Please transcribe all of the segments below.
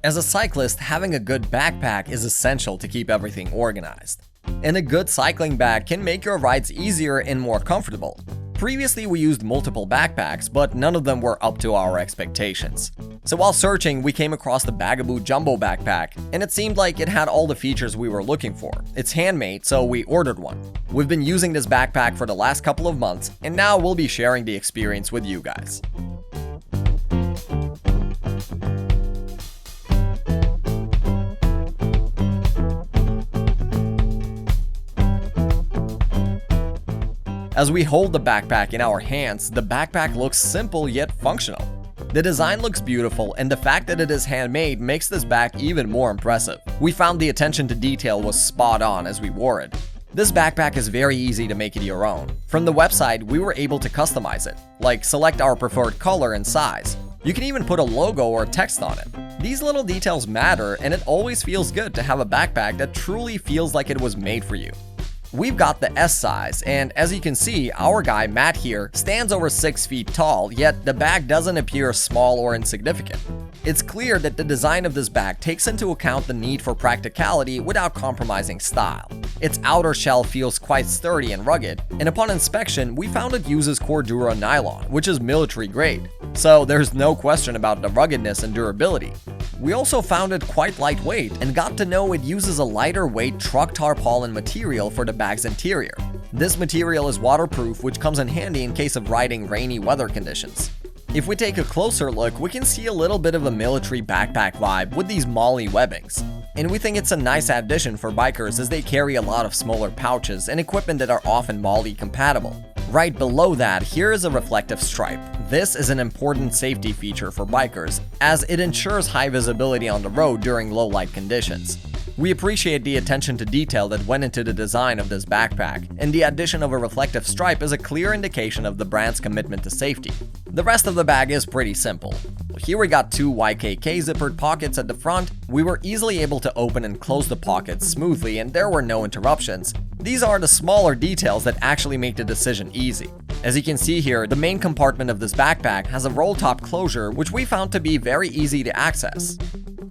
As a cyclist, having a good backpack is essential to keep everything organized. And a good cycling bag can make your rides easier and more comfortable. Previously, we used multiple backpacks, but none of them were up to our expectations. So while searching, we came across the Bagaboo Jumbo Backpack, and it seemed like it had all the features we were looking for. It's handmade, so we ordered one. We've been using this backpack for the last couple of months, and now we'll be sharing the experience with you guys. As we hold the backpack in our hands, the backpack looks simple yet functional. The design looks beautiful, and the fact that it is handmade makes this bag even more impressive. We found the attention to detail was spot on as we wore it. This backpack is very easy to make it your own. From the website, we were able to customize it, like select our preferred color and size. You can even put a logo or text on it. These little details matter, and it always feels good to have a backpack that truly feels like it was made for you. We've got the S size, and as you can see, our guy Matt here stands over 6 feet tall, yet the bag doesn't appear small or insignificant. It's clear that the design of this bag takes into account the need for practicality without compromising style. Its outer shell feels quite sturdy and rugged, and upon inspection, we found it uses Cordura nylon, which is military grade. So there's no question about the ruggedness and durability. We also found it quite lightweight and got to know it uses a lighter weight truck tarpaulin material for the bag's interior. This material is waterproof, which comes in handy in case of riding rainy weather conditions. If we take a closer look, we can see a little bit of a military backpack vibe with these MOLLE webbings. And we think it's a nice addition for bikers as they carry a lot of smaller pouches and equipment that are often MOLLE compatible. Right below that, here is a reflective stripe. This is an important safety feature for bikers, as it ensures high visibility on the road during low light conditions. We appreciate the attention to detail that went into the design of this backpack, and the addition of a reflective stripe is a clear indication of the brand's commitment to safety. The rest of the bag is pretty simple. Here we got 2 YKK zippered pockets at the front. We were easily able to open and close the pockets smoothly, and there were no interruptions. These are the smaller details that actually make the decision easy. As you can see here, the main compartment of this backpack has a roll-top closure, which we found to be very easy to access.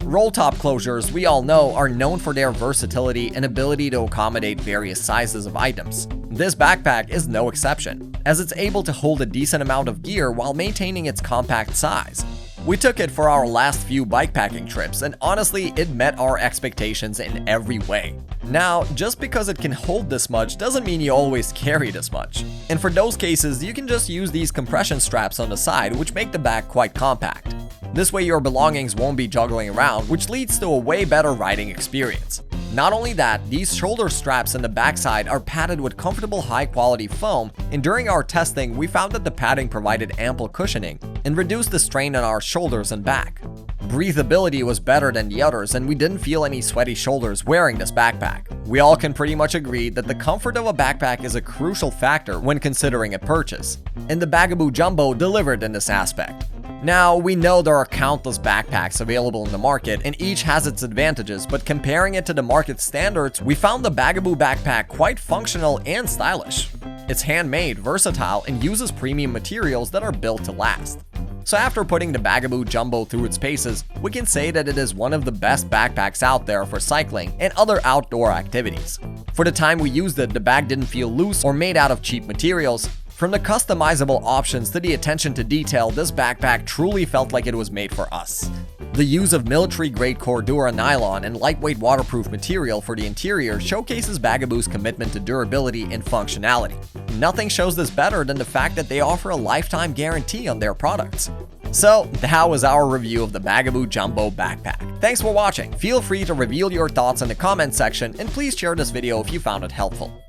Roll-top closures, we all know, are known for their versatility and ability to accommodate various sizes of items. This backpack is no exception, as it's able to hold a decent amount of gear while maintaining its compact size. We took it for our last few bikepacking trips, and honestly, it met our expectations in every way. Now, just because it can hold this much doesn't mean you always carry this much. And for those cases, you can just use these compression straps on the side, which make the bag quite compact. This way your belongings won't be juggling around, which leads to a way better riding experience. Not only that, these shoulder straps in the backside are padded with comfortable high-quality foam, and during our testing, we found that the padding provided ample cushioning and reduced the strain on our shoulders and back. Breathability was better than the others, and we didn't feel any sweaty shoulders wearing this backpack. We all can pretty much agree that the comfort of a backpack is a crucial factor when considering a purchase, and the Bagaboo Jumbo delivered in this aspect. Now, we know there are countless backpacks available in the market, and each has its advantages, but comparing it to the market standards, we found the Bagaboo backpack quite functional and stylish. It's handmade, versatile, and uses premium materials that are built to last. So after putting the Bagaboo Jumbo through its paces, we can say that it is one of the best backpacks out there for cycling and other outdoor activities. For the time we used it, the bag didn't feel loose or made out of cheap materials. From the customizable options to the attention to detail, this backpack truly felt like it was made for us. The use of military-grade Cordura nylon and lightweight waterproof material for the interior showcases Bagaboo's commitment to durability and functionality. Nothing shows this better than the fact that they offer a lifetime guarantee on their products. So, that was our review of the Bagaboo Jumbo Backpack. Thanks for watching. Feel free to reveal your thoughts in the comment section, and please share this video if you found it helpful.